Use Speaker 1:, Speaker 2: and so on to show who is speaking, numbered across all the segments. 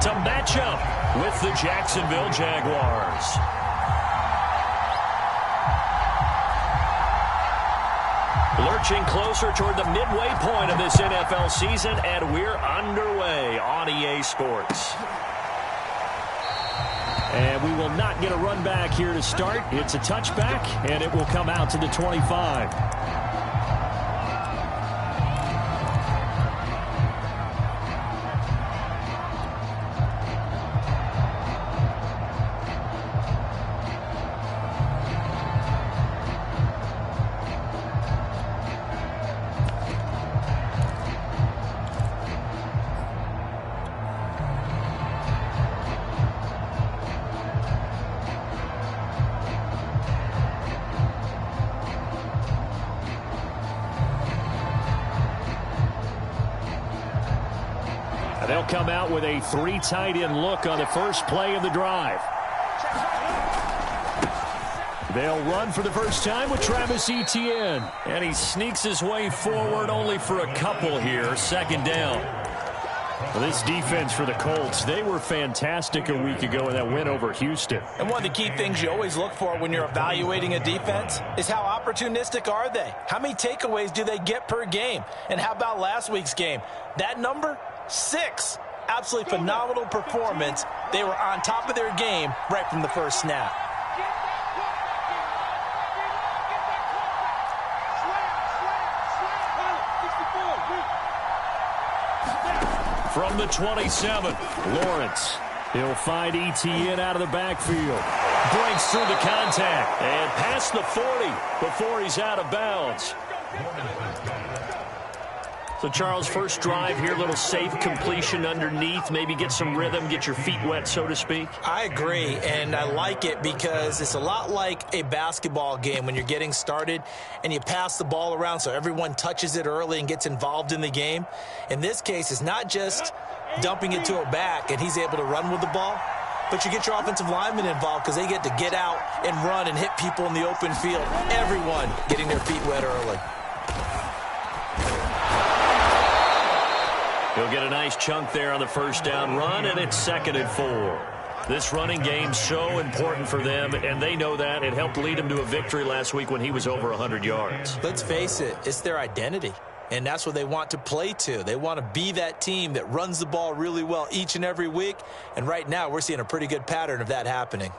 Speaker 1: to match up with the Jacksonville Jaguars. Lurching closer toward the midway point of this NFL season, and we're underway on EA Sports. And we will not get a run back here to start. It's a touchback, and it will come out to the 25. They'll come out with a 3 tight end look on the first play of the drive. They'll run for the first time with Travis Etienne. And he sneaks his way forward only for a couple here. Second down. Well, this defense for the Colts, they were fantastic a week ago in that win over Houston.
Speaker 2: And one of the key things you always look for when you're evaluating a defense is how opportunistic are they? How many takeaways do they get per game? And how about last week's game? That number? 6. Absolutely phenomenal performance. They were on top of their game right from the first snap.
Speaker 1: From the 27, Lawrence. He'll find Etienne out of the backfield. Breaks through the contact and past the 40 before he's out of bounds. So, Charles, first drive here, a little safe completion underneath, maybe get some rhythm, get your feet wet, so to speak.
Speaker 2: I agree, and I like it because it's a lot like a basketball game when you're getting started and you pass the ball around so everyone touches it early and gets involved in the game. In this case, it's not just dumping it to a back and he's able to run with the ball, but you get your offensive linemen involved because they get to get out and run and hit people in the open field. Everyone getting their feet wet early.
Speaker 1: He'll get a nice chunk there on the first down run, and it's 2nd and 4. This running game's so important for them, and they know that. It helped lead them to a victory last week when he was over 100 yards.
Speaker 2: Let's face it, it's their identity, and that's what they want to play to. They want to be that team that runs the ball really well each and every week, and right now we're seeing a pretty good pattern of that happening.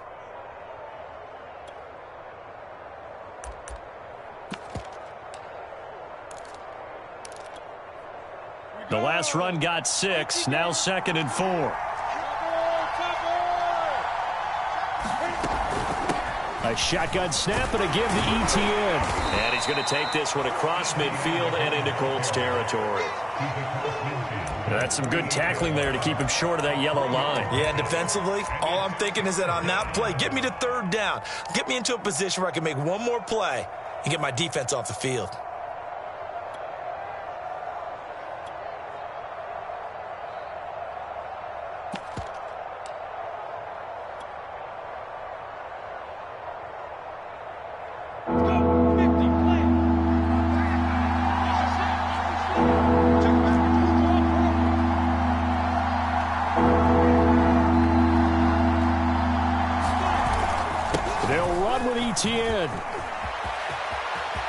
Speaker 1: The last run got 6, now 2nd and 4. A shotgun snap and a give to Etienne. And he's going to take this one across midfield and into Colts territory. That's some good tackling there to keep him short of that yellow line.
Speaker 2: Yeah, and defensively, all I'm thinking is that on that play, get me to 3rd down. Get me into a position where I can make one more play and get my defense off the field.
Speaker 1: Etienne.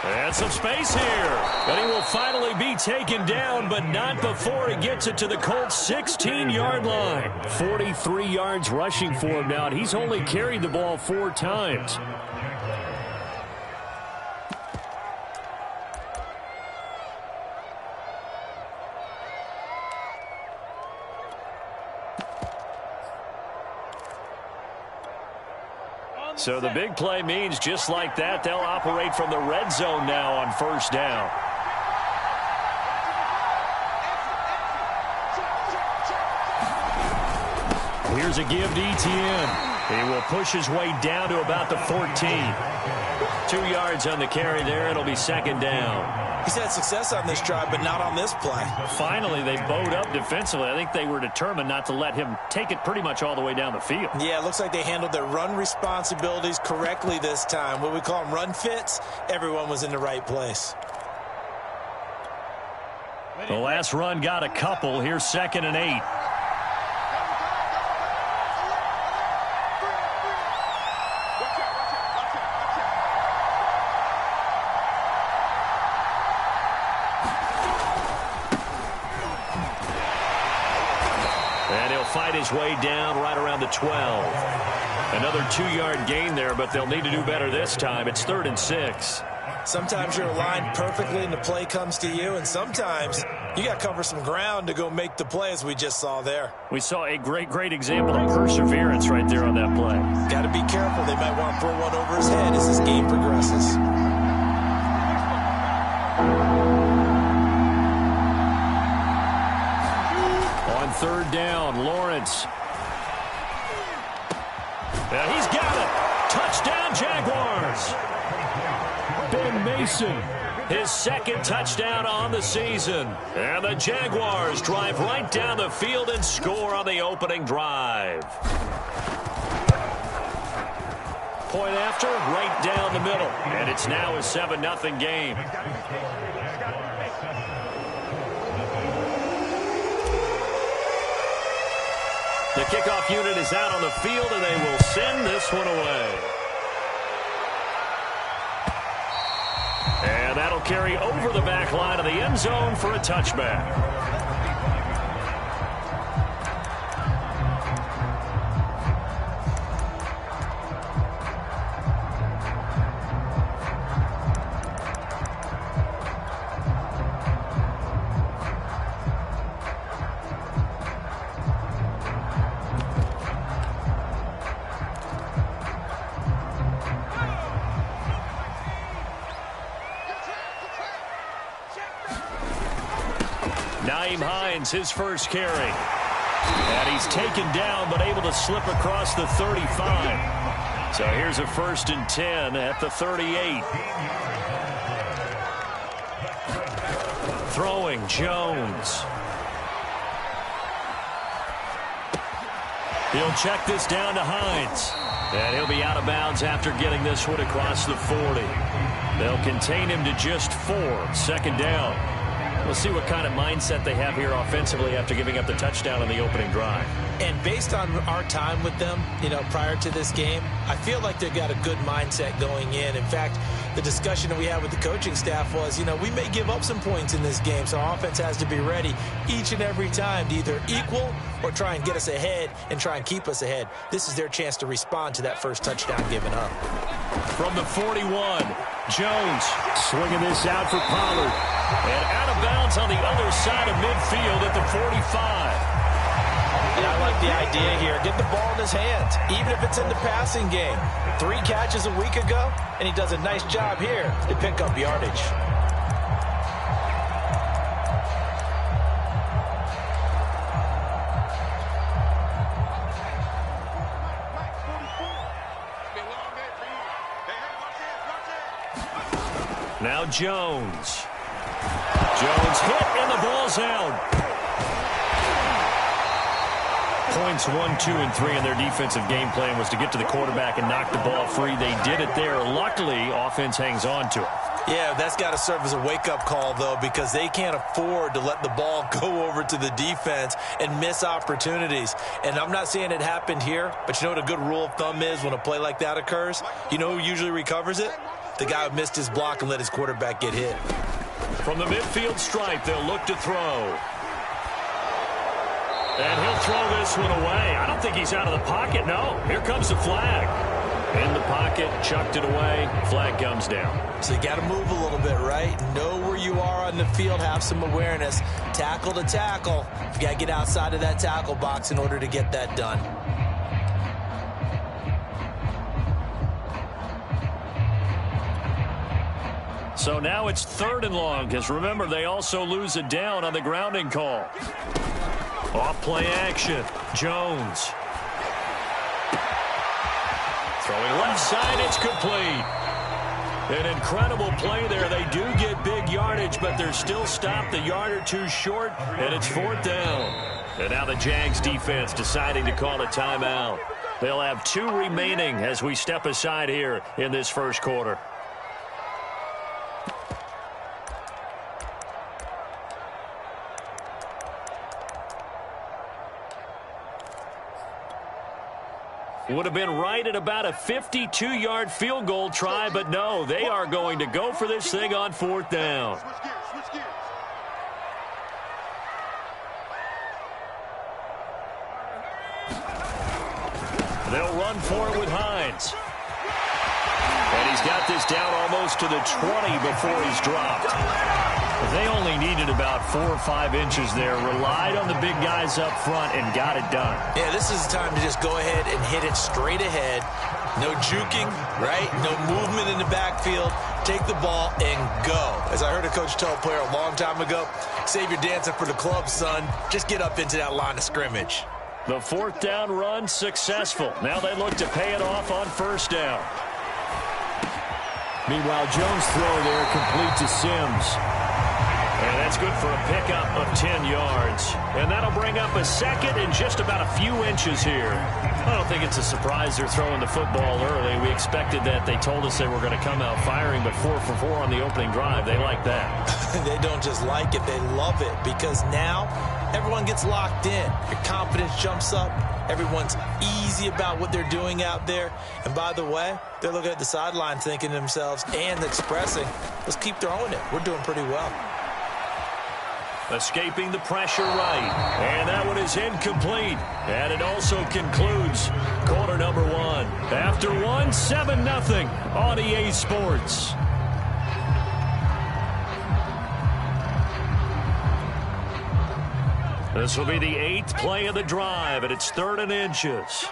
Speaker 1: And some space here. But he will finally be taken down, but not before he gets it to the Colts' 16-yard line. 43 yards rushing for him now, and he's only carried the ball 4 times. So the big play means just like that, they'll operate from the red zone now on 1st down. Here's a give to Etienne. He will push his way down to about the 14. 2 yards on the carry there. It'll be 2nd down.
Speaker 2: He's had success on this drive, but not on this play.
Speaker 1: Finally, they bowed up defensively. I think they were determined not to let him take it pretty much all the way down the field.
Speaker 2: Yeah, it looks like they handled their run responsibilities correctly this time. What we call them run fits, everyone was in the right place.
Speaker 1: The last run got a couple. Here's 2nd and 8. And he'll fight his way down right around the 12. Another 2-yard gain there, but they'll need to do better this time. It's 3rd and 6.
Speaker 2: Sometimes you're aligned perfectly and the play comes to you, and sometimes you got to cover some ground to go make the play, as we just saw there.
Speaker 1: We saw a great example of perseverance right there on that play.
Speaker 2: Got to be careful. They might want to throw one over his head as this game progresses.
Speaker 1: On 3rd down, Lawrence. And he's got it. Touchdown, Jaguars. Ben Mason, his 2nd touchdown on the season. And the Jaguars drive right down the field and score on the opening drive. Point after, right down the middle. And it's now a 7-0 game. The kickoff unit is out on the field, and they will send this one away. And that'll carry over the back line of the end zone for a touchback. His first carry. And he's taken down but able to slip across the 35. So here's a 1st and 10 at the 38. Throwing Jones. He'll check this down to Hines. And he'll be out of bounds after getting this one across the 40. They'll contain him to just 4. 2nd down. We'll see what kind of mindset they have here offensively after giving up the touchdown on the opening drive.
Speaker 2: And based on our time with them, prior to this game, I feel like they've got a good mindset going in. In fact, the discussion that we had with the coaching staff was, we may give up some points in this game, so our offense has to be ready each and every time to either equal or try and get us ahead and try and keep us ahead. This is their chance to respond to that first touchdown given up.
Speaker 1: From the 41, Jones swinging this out for Pollard. And out of bounds on the other side of midfield at the 45.
Speaker 2: And I like the idea here. Get the ball in his hands, even if it's in the passing game. 3 catches a week ago, and he does a nice job here to pick up yardage.
Speaker 1: Now Jones. Jones hit, and the ball's out. Points 1, 2, and 3 in their defensive game plan was to get to the quarterback and knock the ball free. They did it there. Luckily, offense hangs on to it.
Speaker 2: Yeah, that's got to serve as a wake-up call, though, because they can't afford to let the ball go over to the defense and miss opportunities. And I'm not saying it happened here, but you know what a good rule of thumb is when a play like that occurs? You know who usually recovers it? The guy who missed his block and let his quarterback get hit.
Speaker 1: From the midfield stripe, they'll look to throw. And he'll throw this one away. I don't think he's out of the pocket. No, here comes the flag. In the pocket, chucked it away. Flag comes down.
Speaker 2: So you got to move a little bit, right? Know where you are on the field. Have some awareness. Tackle to tackle. You got to get outside of that tackle box in order to get that done.
Speaker 1: So now it's 3rd and long, because remember, they also lose a down on the grounding call. Off play action. Jones. Throwing left side, it's complete. An incredible play there. They do get big yardage, but they're still stopped a yard or two short, and it's 4th down. And now the Jags defense deciding to call a timeout. They'll have 2 remaining as we step aside here in this first quarter. Would have been right at about a 52-yard field goal try, but no, they are going to go for this thing on 4th down. They'll run for it with Hines. And he's got this down almost to the 20 before he's dropped. They only needed about 4 or 5 inches there, relied on the big guys up front, and got it done.
Speaker 2: Yeah, this is the time to just go ahead and hit it straight ahead. No juking, right? No movement in the backfield. Take the ball and go. As I heard a coach tell a player a long time ago, save your dancing for the club, son. Just get up into that line of scrimmage.
Speaker 1: The 4th down run successful. Now they look to pay it off on 1st down.
Speaker 3: Meanwhile, Jones' throw there complete to Sims.
Speaker 1: And that's good for a pickup of 10 yards. And that'll bring up a 2nd and just about a few inches here. I don't think it's a surprise they're throwing the football early. We expected that. They told us they were going to come out firing, but 4 for 4 on the opening drive. They like that.
Speaker 2: They don't just like it, they love it, because now everyone gets locked in. Your confidence jumps up. Everyone's easy about what they're doing out there. And by the way, they're looking at the sideline thinking to themselves and expressing, let's keep throwing it. We're doing pretty well.
Speaker 1: Escaping the pressure right. And that one is incomplete. And it also concludes quarter number 1. After 1, 7-0 on EA Sports. This will be the 8th play of the drive, and it's 3rd and inches.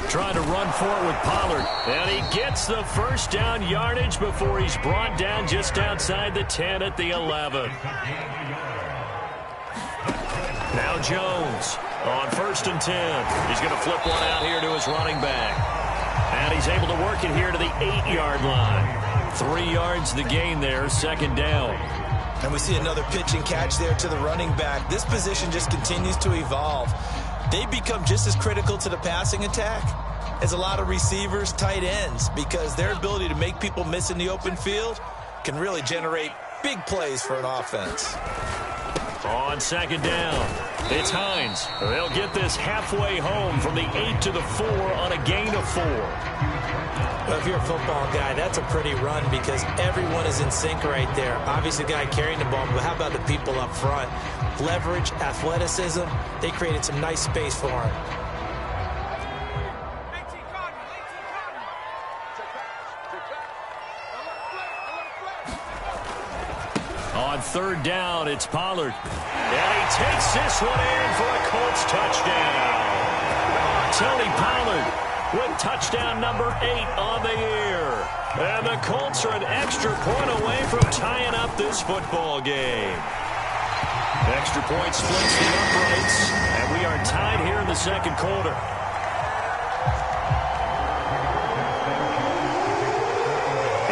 Speaker 1: Trying to run for it with Pollard. And he gets the 1st down yardage before he's brought down just outside the 10 at the 11. Now Jones on 1st and 10. He's going to flip one out here to his running back. And he's able to work it here to the 8-yard line. 3 yards the gain there, 2nd down.
Speaker 2: And we see another pitch and catch there to the running back. This position just continues to evolve. They become just as critical to the passing attack as a lot of receivers, tight ends, because their ability to make people miss in the open field can really generate big plays for an offense.
Speaker 1: On 2nd down, it's Hines. They'll get this halfway home from the 8 to the 4 on a gain of 4.
Speaker 2: Well, if you're a football guy, that's a pretty run because everyone is in sync right there. Obviously, the guy carrying the ball, but how about the people up front? Leverage, athleticism, they created some nice space for him.
Speaker 1: On 3rd down, it's Pollard. And he takes this one in for a Colts touchdown. Tony Pollard with touchdown number 8 on the year. And the Colts are an extra point away from tying up this football game. Extra point splits the uprights, and we are tied here in the 2nd quarter.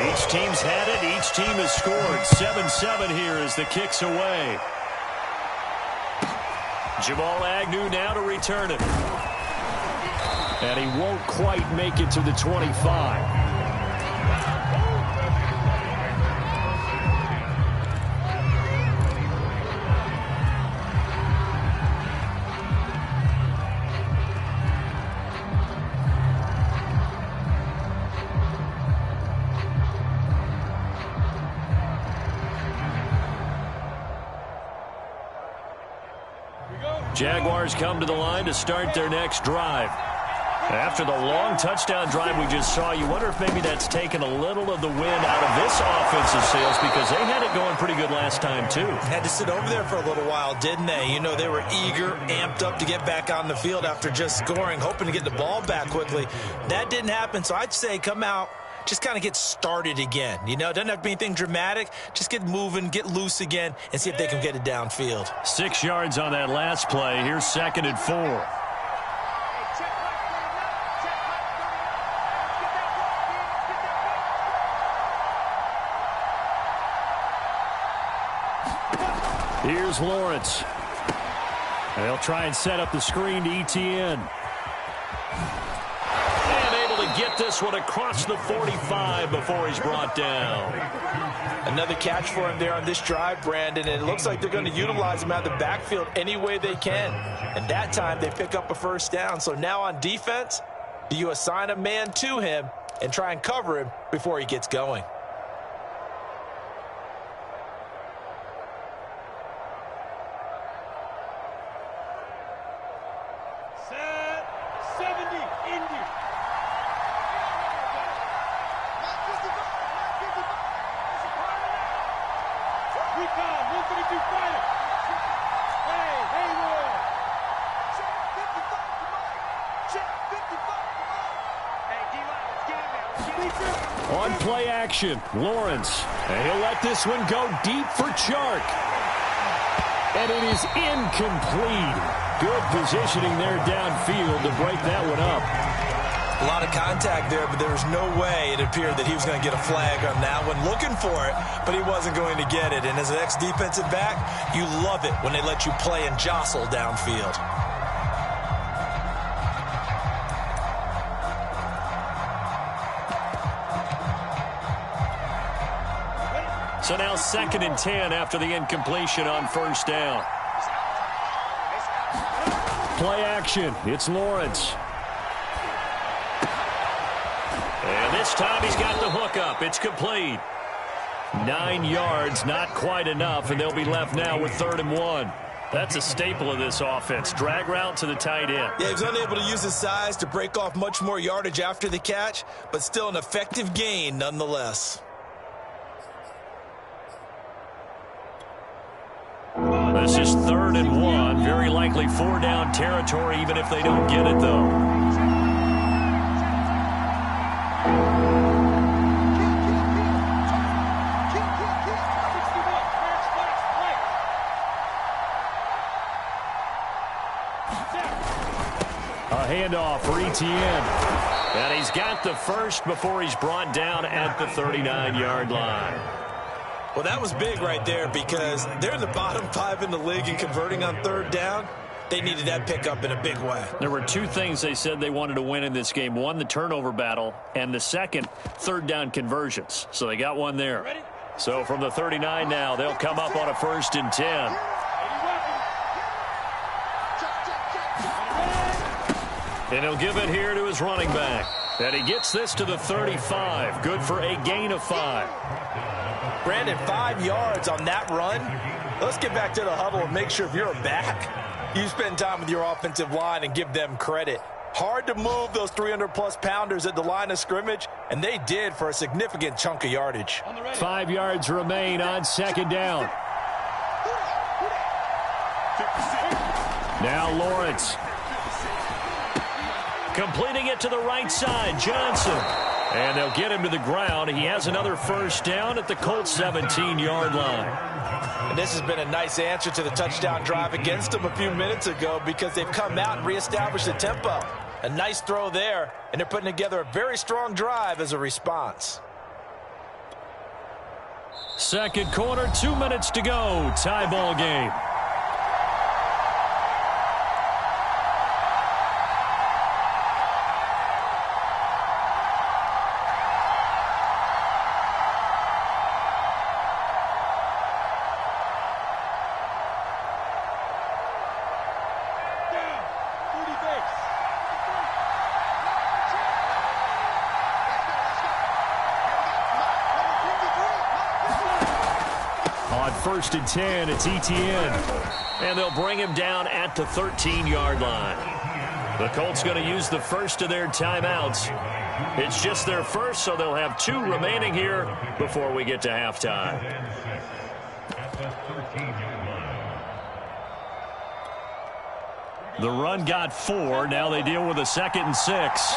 Speaker 1: Each team's had it. Each team has scored. 7-7 here as the kick's away. Jamal Agnew now to return it. And he won't quite make it to the 25. Jaguars come to the line to start their next drive. After the long touchdown drive we just saw, you wonder if maybe that's taken a little of the wind out of this offensive sails because they had it going pretty good last time too.
Speaker 2: Had to sit over there for a little while, didn't they? You know, they were eager, amped up to get back on the field after just scoring, hoping to get the ball back quickly. That didn't happen, so I'd say come out, just kind of get started again. You know, it doesn't have to be anything dramatic. Just get moving, get loose again, and see if they can get it downfield. 6
Speaker 1: yards on that last play. Here's 2nd and 4. Here's Lawrence. They'll try and set up the screen to ETN. And able to get this one across the 45 before he's brought down.
Speaker 2: Another catch for him there on this drive, Brandon, and it looks like they're going to utilize him out of the backfield any way they can. And that time they pick up a 1st down. So now on defense, do you assign a man to him and try and cover him before he gets going?
Speaker 1: On play action, Lawrence. And he'll let this one go deep for Chark. And it is incomplete. Good positioning there downfield to break that one up.
Speaker 2: A lot of contact there, but there was no way it appeared that he was going to get a flag on that one. Looking for it, but he wasn't going to get it. And as an ex-defensive back, you love it when they let you play and jostle downfield.
Speaker 1: So now 2nd and 10 after the incompletion on first down. Play action. It's Lawrence. And this time he's got the hook up. It's complete. 9 yards, not quite enough, and they'll be left now with 3rd and 1. That's a staple of this offense. Drag route to the tight end.
Speaker 2: Yeah, he was unable to use his size to break off much more yardage after the catch, but still an effective gain nonetheless.
Speaker 1: This is 3rd and 1. Very likely 4-down territory, even if they don't get it, though. A handoff for Etienne. And he's got the first before he's brought down at the 39-yard line.
Speaker 2: Well, that was big right there because they're in the bottom 5 in the league in converting on 3rd down. They needed that pickup in a big way.
Speaker 1: There were 2 things they said they wanted to win in this game. One, the turnover battle, and the second, 3rd down conversions. So they got one there. So from the 39 now, they'll come up on a 1st and 10. And he'll give it here to his running back. And he gets this to the 35. Good for a gain of 5.
Speaker 2: Brandon, 5 yards on that run. Let's get back to the huddle and make sure if you're back, you spend time with your offensive line and give them credit. Hard to move those 300-plus pounders at the line of scrimmage, and they did for a significant chunk of yardage.
Speaker 1: 5 yards remain on 2nd down. Now Lawrence. Completing it to the right side, Johnson. And they'll get him to the ground. He has another 1st down at the Colts 17-yard line.
Speaker 2: And this has been a nice answer to the touchdown drive against them a few minutes ago because they've come out and reestablished the tempo. A nice throw there, and they're putting together a very strong drive as a response.
Speaker 1: 2nd quarter, 2 minutes to go. Tie ball game. On 1st and 10, it's Etienne. And they'll bring him down at the 13-yard line. The Colts going to use the first of their timeouts. It's just their first, so they'll have 2 remaining here before we get to halftime. The run got 4. Now they deal with a 2nd and 6.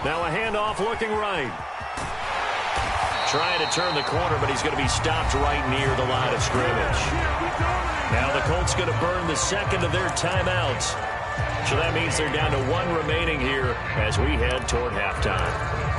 Speaker 1: Now a handoff looking right. Trying to turn the corner, but he's going to be stopped right near the line of scrimmage. Now the Colts going to burn the 2nd of their timeouts. So that means they're down to 1 remaining here as we head toward halftime.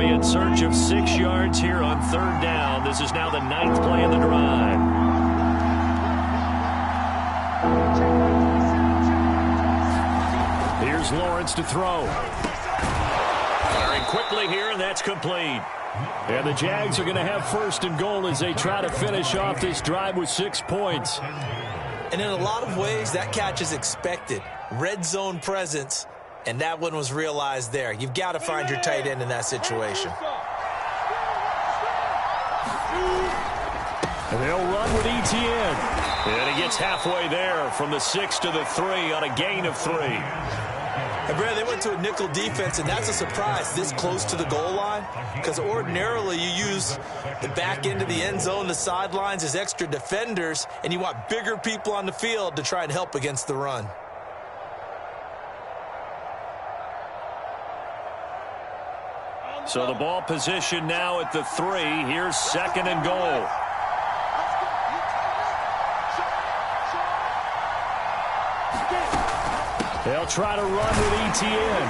Speaker 1: In search of 6 yards here on 3rd down. This is now the 9th play of the drive. Here's Here's Lawrence to throw. Firing quickly here, and that's complete. And the Jags are going to have first and goal as they try to finish off this drive with 6 points.
Speaker 2: And in a lot of ways, that catch is expected. Red zone presence, and that one was realized there. You've got to find your tight end in that situation.
Speaker 1: And they'll run with ETN. And he gets halfway there from the 6 to the 3 on a gain of 3.
Speaker 2: And Brad, they went to a nickel defense, and that's a surprise this close to the goal line, because ordinarily you use the back end of the end zone, the sidelines as extra defenders, and you want bigger people on the field to try and help against the run.
Speaker 1: So the ball position now at the 3. Here's second and goal. They'll try to run with ETN.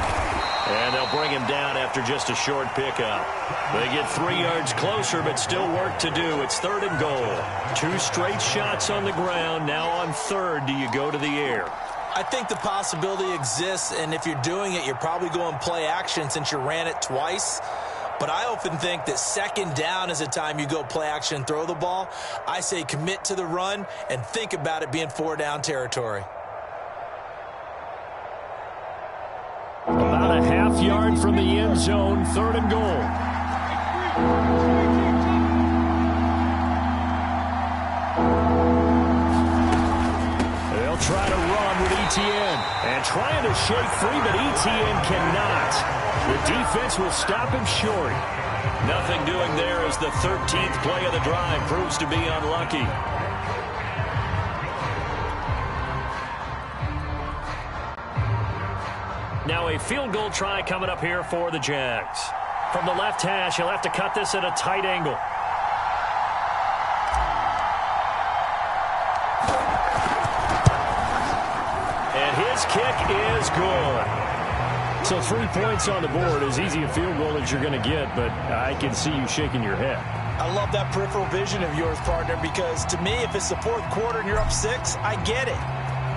Speaker 1: And they'll bring him down after just a short pickup. They get 3 yards closer, but still work to do. It's third and goal. 2 straight shots on the ground. Now on third, do you go to the air?
Speaker 2: I think the possibility exists, and if you're doing it, you're probably going play action since you ran it twice. But I often think that second down is a time you go play action and throw the ball. I say commit to the run and think about it being 4 down territory.
Speaker 1: About a half yard from the end zone, third and goal. They'll try to run with ETN. And trying to shake free, but ETN cannot. The defense will stop him short. Nothing doing there as the 13th play of the drive proves to be unlucky. Now a field goal try coming up here for the Jags. From the left hash, he'll have to cut this at a tight angle. And his kick is good. So 3 points on the board, as easy a field goal as you're going to get, but I can see you shaking your head.
Speaker 2: I love that peripheral vision of yours, partner, because to me, if it's the fourth quarter and you're up 6, I get it.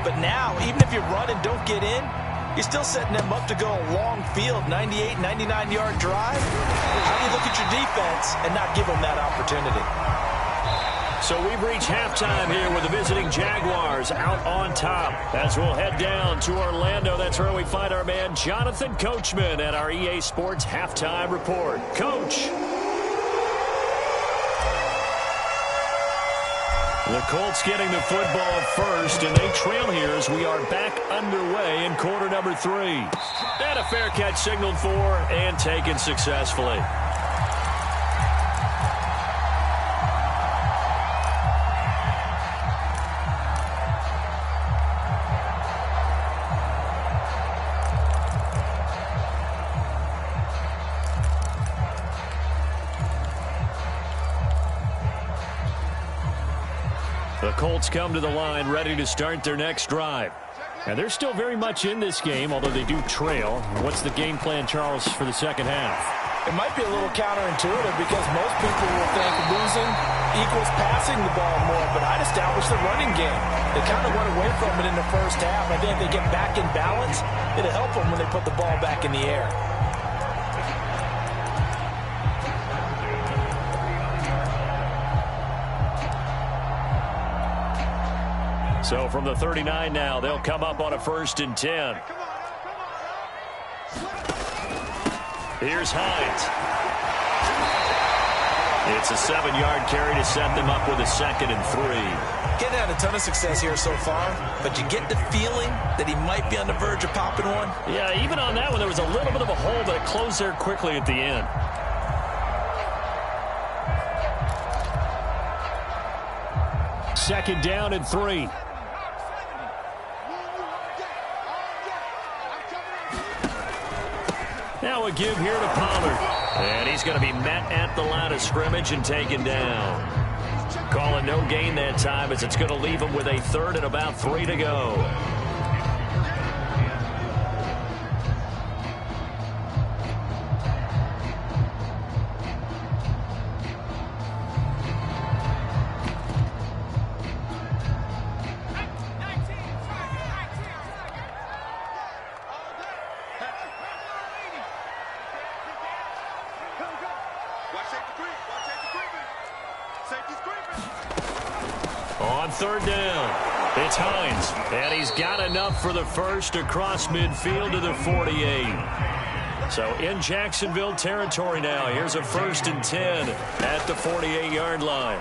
Speaker 2: But now, even if you run and don't get in, you're still setting them up to go a long field, 98, 99-yard drive. How do you look at your defense and not give them that opportunity?
Speaker 1: So we've reached halftime here with the visiting Jaguars out on top. As we'll head down to Orlando, that's where we find our man Jonathan Coachman at our EA Sports Halftime Report. Coach. The Colts getting the football first, and they trail here as we are back underway in quarter number 3. And a fair catch signaled for and taken successfully. The Colts come to the line ready to start their next drive. And they're still very much in this game, although they do trail. What's the game plan, Charles, for the second half?
Speaker 2: It might be a little counterintuitive because most people will think losing equals passing the ball more, but I'd establish the running game. They kind of went away from it in the first half. I think if they get back in balance, it'll help them when they put the ball back in the air.
Speaker 1: So from the 39 now, they'll come up on a 1st and 10. Here's Hines. It's a 7-yard carry to set them up with a 2nd and 3.
Speaker 2: Getting had a ton of success here so far, but you get the feeling that he might be on the verge of popping one.
Speaker 1: Yeah, even on that one, there was a little bit of a hole, but it closed there quickly at the end. Second down and 3. Now a give here to Pollard. And he's going to be met at the line of scrimmage and taken down. Calling no gain that time as it's going to leave him with a 3rd and about 3 to go. third down. It's Hines, and he's got enough for the first across midfield to the 48. So in Jacksonville territory now. Here's a 1st and 10 at the 48-yard line.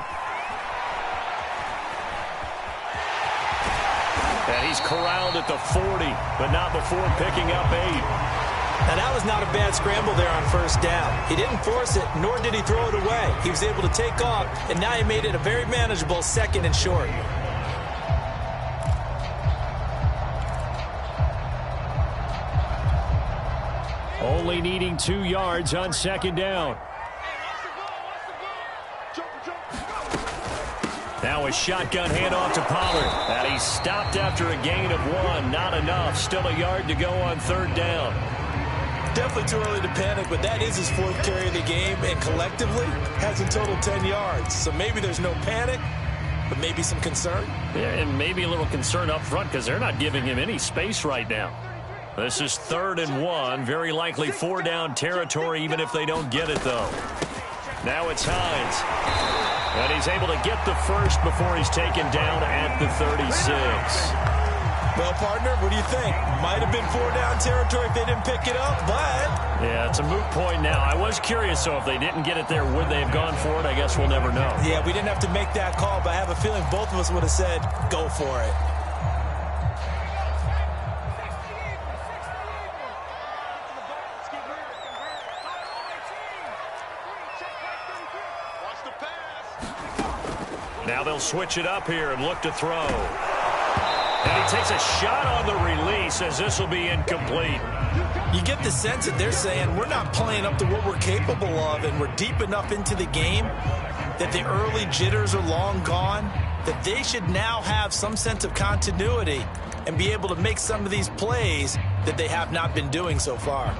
Speaker 1: And he's corralled at the 40, but not before picking up 8.
Speaker 2: Now, that was not a bad scramble there on first down. He didn't force it, nor did he throw it away. He was able to take off, and now he made it a very manageable 2nd and short.
Speaker 1: Only needing 2 yards on 2nd down. Now a shotgun handoff to Pollard. And he's stopped after a gain of 1. Not enough. Still a yard to go on 3rd down.
Speaker 2: Definitely too early to panic, but that is his 4th carry of the game, and collectively has in total 10 yards. So maybe there's no panic, but maybe some concern.
Speaker 1: Yeah, and maybe a little concern up front because they're not giving him any space right now. This is 3rd and 1. Very likely 4-down territory, even if they don't get it, though. Now it's Hines. And he's able to get the first before he's taken down at the 36.
Speaker 2: Well, partner, what do you think? Might have been 4-down territory if they didn't pick it up, but...
Speaker 1: Yeah, it's a moot point now. I was curious, so if they didn't get it there, would they have gone for it? I guess we'll never know.
Speaker 2: Yeah, we didn't have to make that call, but I have a feeling both of us would have said, go for it.
Speaker 1: Now they'll switch it up here and look to throw. And he takes a shot on the release as this will be incomplete.
Speaker 2: You get the sense that they're saying we're not playing up to what we're capable of, and we're deep enough into the game that the early jitters are long gone, that they should now have some sense of continuity and be able to make some of these plays that they have not been doing so far.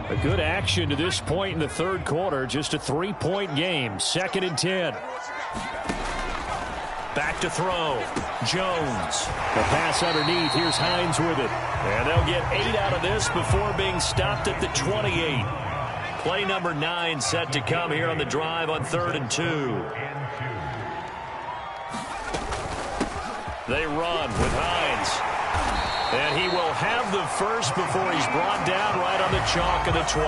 Speaker 1: A good action to this point in the 3rd quarter. Just a 3-point game. 2nd and 10. Back to throw. Jones. The pass underneath. Here's Hines with it. And they'll get 8 out of this before being stopped at the 28. Play number 9 set to come here on the drive on 3rd and 2. They run with Hines. And he will have the first before he's brought down right on the chalk of the 20.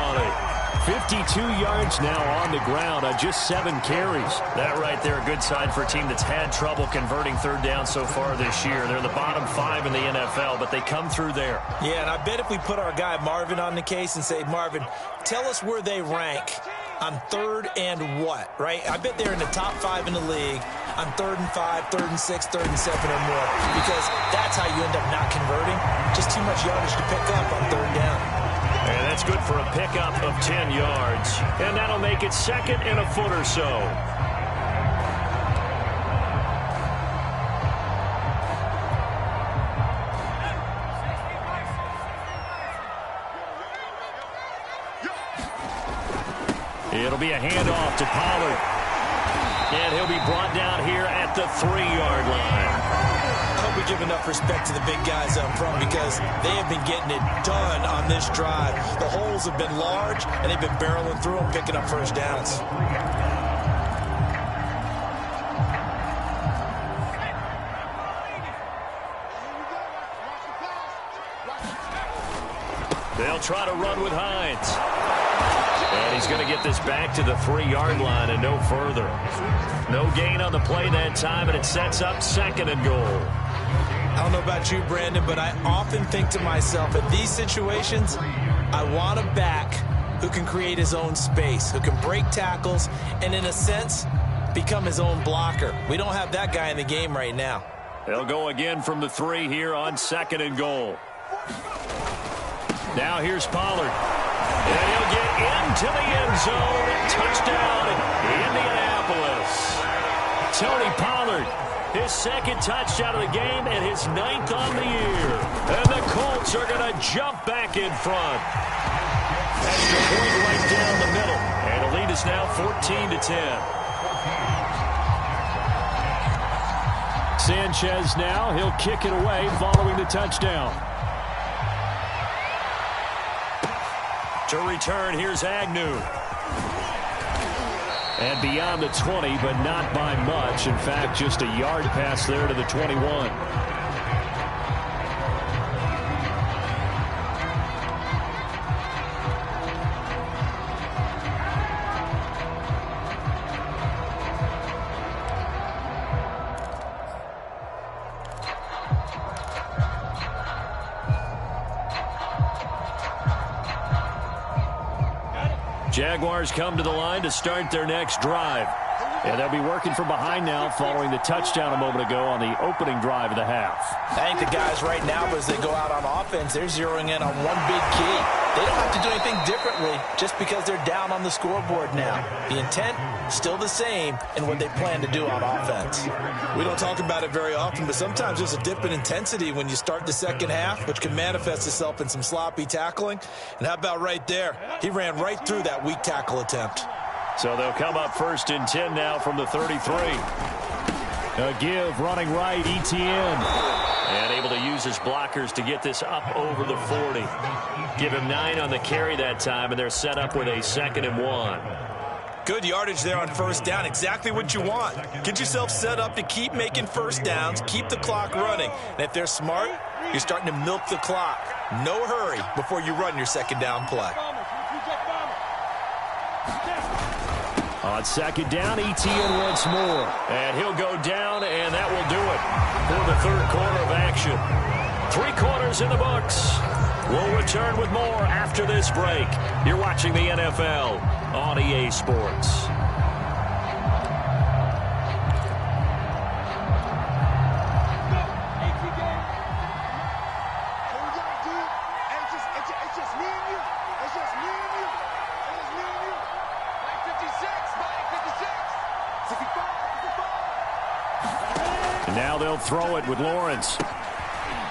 Speaker 1: 52 yards now on the ground on just 7 carries. That right there, a good sign for a team that's had trouble converting 3rd down so far this year. They're the bottom 5 in the NFL, but they come through there.
Speaker 2: Yeah, and I bet if we put our guy Marvin on the case and say, Marvin, tell us where they rank on 3rd and what, right? I bet they're in the top 5 in the league on 3rd and 5, 3rd and 6, 3rd and 7 or more, because that's how you end up not converting. Just too much yardage to pick up on 3rd down.
Speaker 1: And that's good for a pickup of 10 yards. And that'll make it 2nd and a foot or so. It'll be a handoff to Pollard. And he'll be brought down here at the 3-yard line.
Speaker 2: I hope we give enough respect to the big guys up front, because they have been getting it done on this drive. The holes have been large, and they've been barreling through them, picking up 1st downs.
Speaker 1: They'll try to run with Hines. And he's going to get this back to the 3-yard line and no further. No gain on the play that time, and it sets up 2nd and goal.
Speaker 2: I don't know about you, Brandon, but I often think to myself, in these situations, I want a back who can create his own space, who can break tackles, and in a sense, become his own blocker. We don't have that guy in the game right now.
Speaker 1: They'll go again from the 3 here on 2nd and goal. Now here's Pollard. And he'll get into the end zone. Touchdown, Indianapolis. Tony Pollard, his 2nd touchdown of the game and his 9th on the year. And the Colts are going to jump back in front. Extra point right down the middle. And the lead is now 14-10. Sanchez now, he'll kick it away following the touchdown. To return, here's Agnew. And beyond the 20, but not by much. In fact, just a yard pass there to the 21. Jaguars come to the line to start their next drive. And they'll be working from behind now following the touchdown a moment ago on the opening drive of the half.
Speaker 2: I think the guys right now, as they go out on offense, they're zeroing in on one big key. They don't have to do anything differently just because they're down on the scoreboard now. The intent, still the same in what they plan to do on offense.
Speaker 4: We don't talk about it very often, but sometimes there's a dip in intensity when you start the second half, which can manifest itself in some sloppy tackling. And how about right there? He ran right through that weak tackle attempt.
Speaker 1: So they'll come up 1st and 10 now from the 33. A give running right, Etienne. And able to use his blockers to get this up over the 40. Give him 9 on the carry that time, and they're set up with a 2nd and 1.
Speaker 4: Good yardage there on 1st down. Exactly what you want. Get yourself set up to keep making 1st downs, keep the clock running. And if they're smart, you're starting to milk the clock. No hurry before you run your 2nd down play.
Speaker 1: On 2nd down, Etienne once more. And he'll go down, and that will do it for the 3rd quarter of action. 3 quarters in the books. We'll return with more after this break. You're watching the NFL on EA Sports. And now they'll throw it with Lawrence.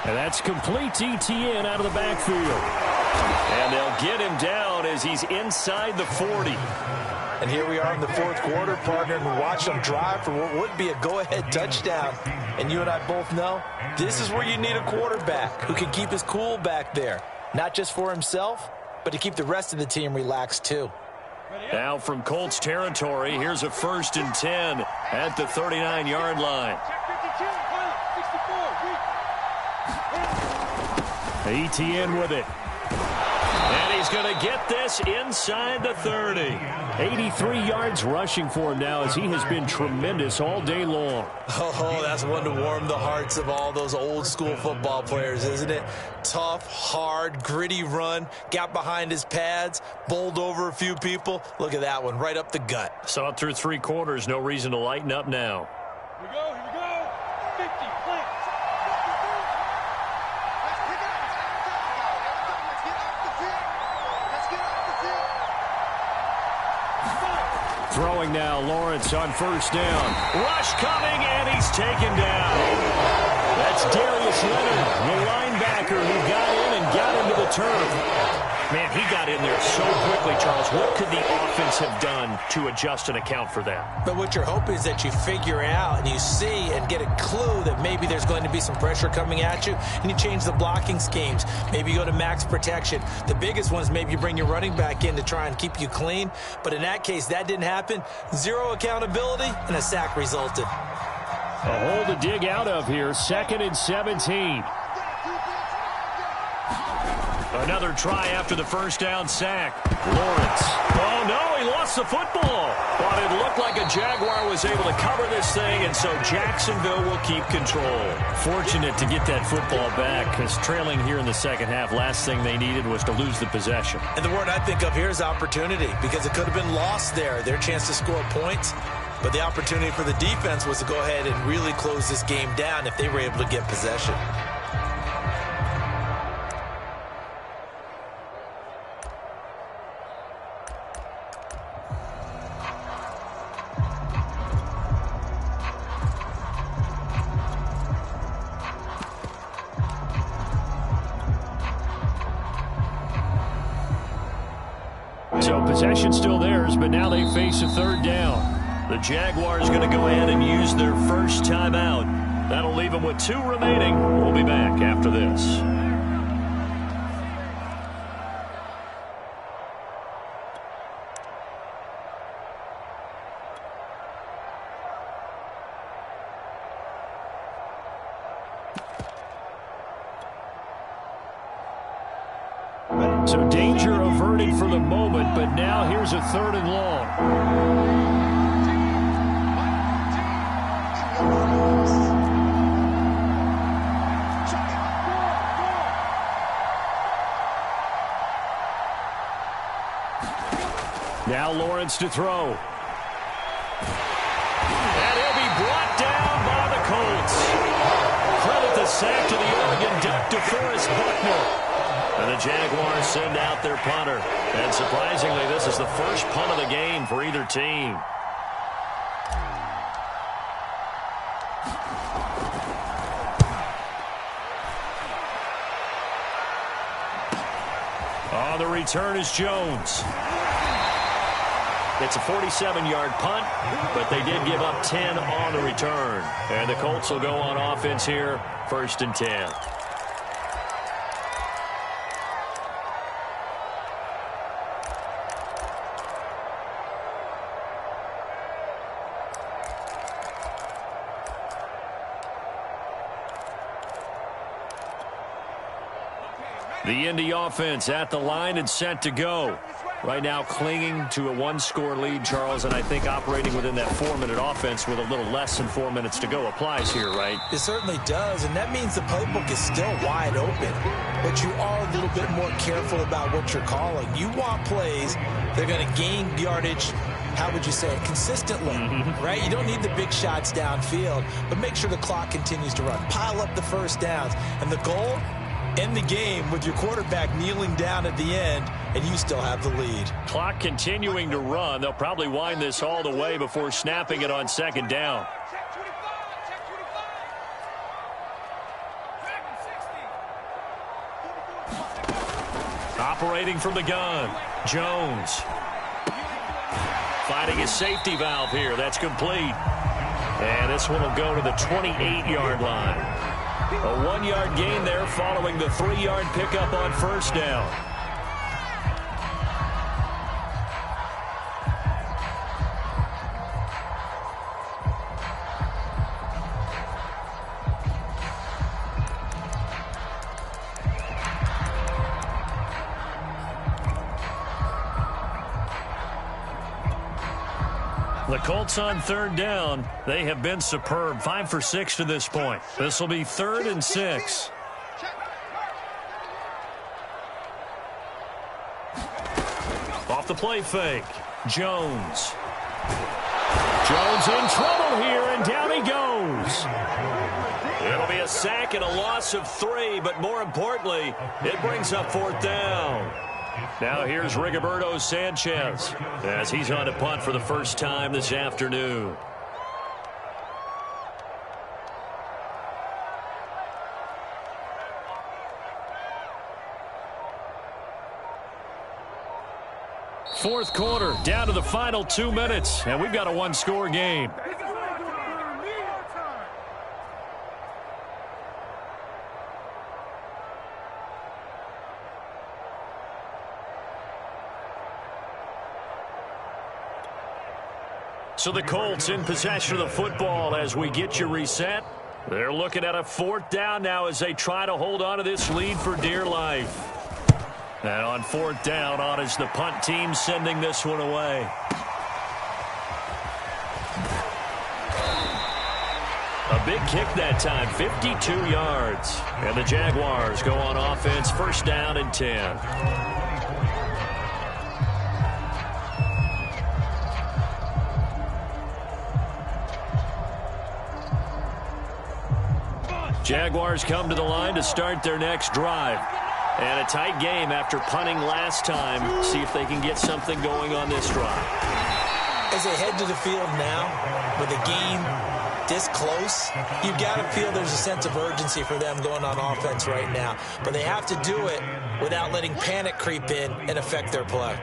Speaker 1: And that's complete to Etienne out of the backfield. And they'll get him down as he's inside the 40.
Speaker 2: And here we are in the 4th quarter, partner, and we watched them drive for what would be a go-ahead touchdown. And you and I both know this is where you need a quarterback who can keep his cool back there. Not just for himself, but to keep the rest of the team relaxed too.
Speaker 1: Now from Colts territory, here's a 1st and 10 at the 39-yard line. Etienne with it. And he's going to get this inside the 30. 83 yards rushing for him now as he has been tremendous all day long.
Speaker 4: Oh, that's one to warm the hearts of all those old school football players, isn't it? Tough, hard, gritty run, got behind his pads, bowled over a few people. Look at that one, right up the gut.
Speaker 1: Saw it through 3 quarters, no reason to lighten up now.
Speaker 5: Here we go, 50, play.
Speaker 1: Throwing now, Lawrence on 1st down. Rush coming, and he's taken down. That's Darius Leonard, the linebacker who got in and got into the turf. Man, he got in there so quickly, Charles. What could the offense have done to adjust and account for that?
Speaker 2: But what you're hoping is that you figure out and you see and get a clue that maybe there's going to be some pressure coming at you, and you change the blocking schemes. Maybe you go to max protection. The biggest one is maybe you bring your running back in to try and keep you clean. But in that case, that didn't happen. 0 accountability, and a sack resulted.
Speaker 1: A hole to dig out of here. 2nd and 17. Another try after the 1st down sack. Lawrence. Oh, no, he lost the football. But it looked like a Jaguar was able to cover this thing, and so Jacksonville will keep control. Fortunate to get that football back, because trailing here in the 2nd half, last thing they needed was to lose the possession.
Speaker 2: And the word I think of here is opportunity, because it could have been lost there, their chance to score points. But the opportunity for the defense was to go ahead and really close this game down if they were able to get possession.
Speaker 1: So possession still theirs, but now they face a 3rd down. The Jaguars going to go ahead and use their first timeout. That'll leave them with 2 remaining. We'll be back after this. So danger averted for the moment, but now here's a 3rd and long. Now Lawrence to throw. And he'll be brought down by the Colts. Credit the sack to the Oregon Duck, DeForest Buckner. And the Jaguars send out their punter. And surprisingly, this is the first punt of the game for either team. On the return is Jones. It's a 47-yard punt, but they did give up 10 on the return. And the Colts will go on offense here, 1st and 10. The Indy offense at the line and set to go. Right now clinging to a 1-score lead, Charles, and I think operating within that 4-minute offense with a little less than 4 minutes to go applies here, right?
Speaker 2: It certainly does, and that means the playbook is still wide open. But you are a little bit more careful about what you're calling. You want plays that are going to gain yardage, how would you say it, consistently, right? You don't need the big shots downfield, but make sure the clock continues to run. Pile up the first downs, and the goal, end the game with your quarterback kneeling down at the end, and you still have the lead.
Speaker 1: Clock continuing to run. They'll probably wind this all the way before snapping it on 2nd down. Operating from the gun, Jones. Finding his safety valve here. That's complete. And this one will go to the 28-yard line. A 1-yard gain there following the 3-yard pickup on 1st down. The Colts on 3rd down. They have been superb. 5 for 6 to this point. This will be 3rd and 6. Off the play fake. Jones. Jones in trouble here, and down he goes. It'll be a sack and a loss of 3, but more importantly, it brings up 4th down. Now here's Rigoberto Sanchez as he's on to punt for the first time this afternoon. Fourth quarter, down to the final 2 minutes, and we've got a 1-score game. So the Colts in possession of the football as we get you reset. They're looking at a 4th down now as they try to hold on to this lead for dear life. And on 4th down, on is the punt team sending this one away. A big kick that time, 52 yards. And the Jaguars go on offense, 1st down and 10. Jaguars come to the line to start their next drive. And a tight game after punting last time. See if they can get something going on this drive.
Speaker 2: As they head to the field now, with a game this close, you've got to feel there's a sense of urgency for them going on offense right now. But they have to do it without letting panic creep in and affect their play.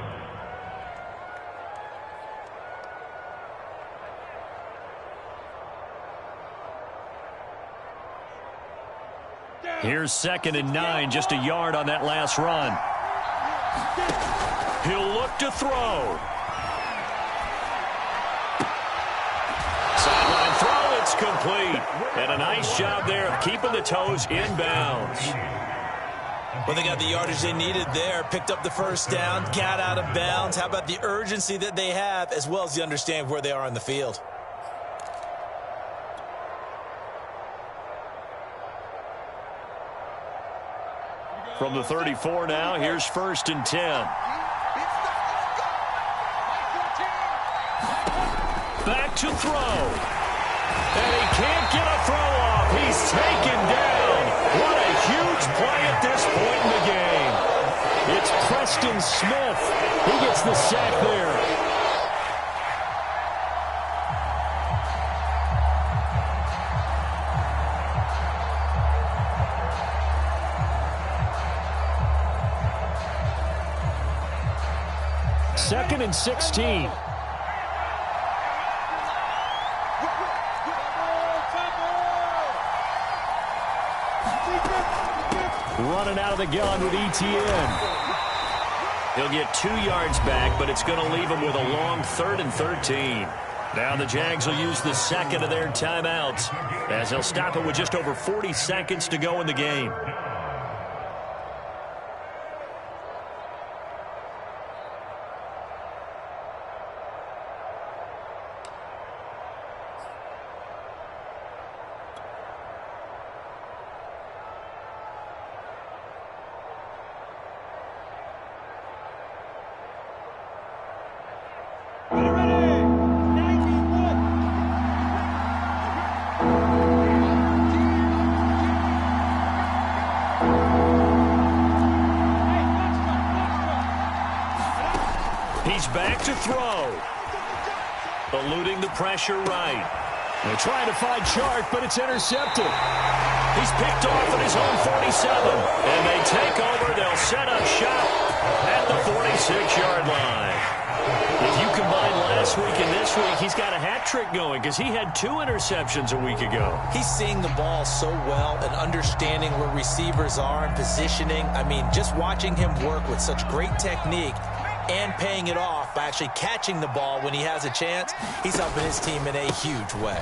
Speaker 1: Here's 2nd and 9, just a yard on that last run. He'll look to throw. Sideline throw, it's complete. And a nice job there of keeping the toes in bounds.
Speaker 2: Well, they got the yardage they needed there, picked up the first down, got out of bounds. How about the urgency that they have, as well as the understanding where they are on the field?
Speaker 1: From the 34 now, here's 1st and 10. Back to throw. And he can't get a throw off. He's taken down. What a huge play at this point in the game. It's Preston Smith. He gets the sack there. Second and 16. Running out of the gun with ETN. He'll get 2 yards back, but it's going to leave him with a long 3rd and 13. Now the Jags will use the second of their timeouts as they'll stop it with just over 40 seconds to go in the game. Back to throw. Eluding the pressure right. They're trying to find Chart, but it's intercepted. He's picked off at his own 47. And they take over. They'll set up shop at the 46-yard line. If you combine last week and this week, he's got a hat trick going because he had 2 interceptions a week ago.
Speaker 2: He's seeing the ball so well and understanding where receivers are and positioning. I mean, just watching him work with such great technique and paying it off by actually catching the ball when he has a chance, he's helping his team in a huge way.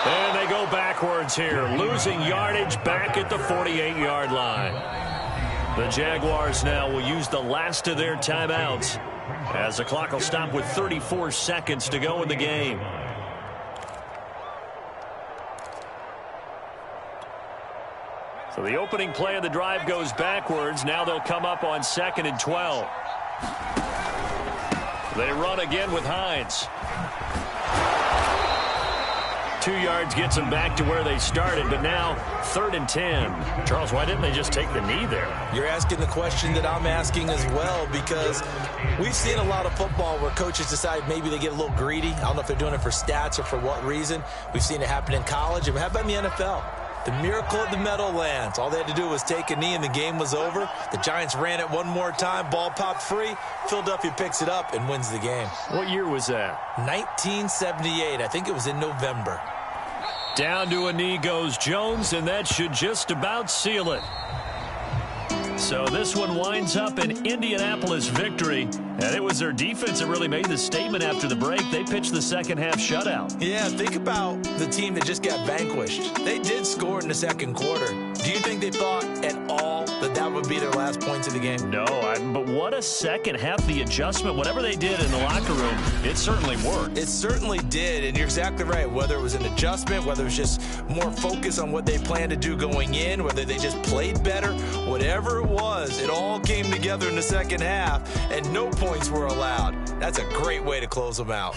Speaker 1: And they go backwards here, losing yardage back at the 48-yard line. The Jaguars now will use the last of their timeouts as the clock will stop with 34 seconds to go in the game. So the opening play of the drive goes backwards. Now they'll come up on 2nd and 12. They run again with Hines. 2 yards gets them back to where they started, but now 3rd and 10. Charles, why didn't they just take the knee there?
Speaker 2: You're asking the question that I'm asking as well, because we've seen a lot of football where coaches decide maybe they get a little greedy. I don't know if they're doing it for stats or for what reason. We've seen it happen in college. And how about in the NFL? The miracle at the Meadowlands. All they had to do was take a knee and the game was over. The Giants ran it one more time. Ball popped free. Philadelphia picks it up and wins the game.
Speaker 1: What year was that?
Speaker 2: 1978. I think it was in November.
Speaker 1: Down to a knee goes Jones, and that should just about seal it. So this one winds up an Indianapolis victory. And it was their defense that really made the statement after the break. They pitched the second half shutout.
Speaker 2: Yeah, think about the team that just got vanquished. They did score in the second quarter. Do you think they thought at all that that would be their last points of the game?
Speaker 1: No, but what a second half. The adjustment, whatever they did in the locker room, it certainly worked.
Speaker 2: It certainly did, and you're exactly right. Whether it was an adjustment, whether it was just more focus on what they planned to do going in, whether they just played better, whatever it was, it all came together in the second half, and no points were allowed. That's a great way to close them out.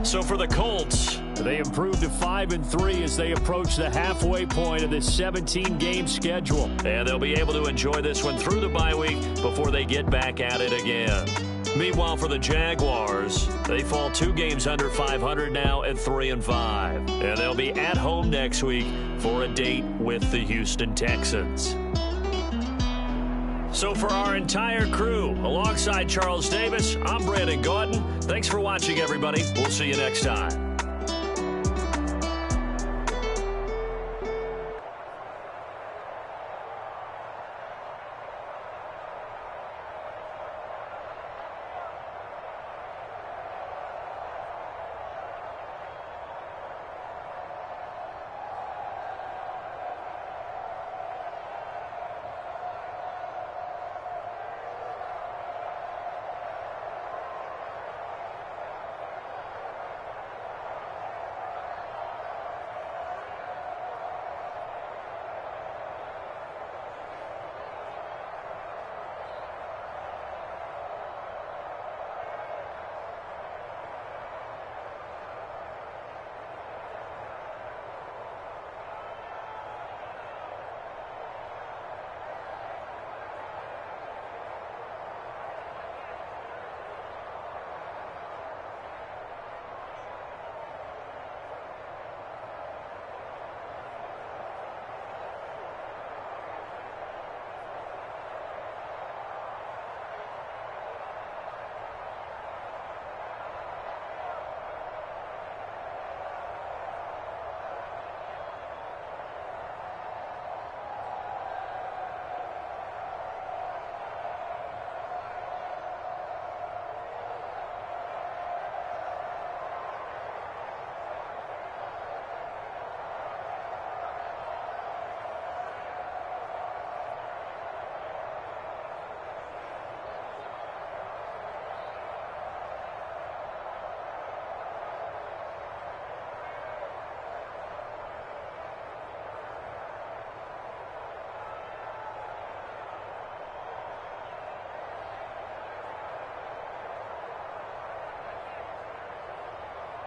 Speaker 1: So for the Colts, they improved to 5-3 as they approach the halfway point of this 17-game schedule. And they'll be able to enjoy this one through the bye week before they get back at it again. Meanwhile, for the Jaguars, they fall 2 games under 500 now at 3-5. And they'll be at home next week for a date with the Houston Texans. So for our entire crew, alongside Charles Davis, I'm Brandon Gautin. Thanks for watching, everybody. We'll see you next time.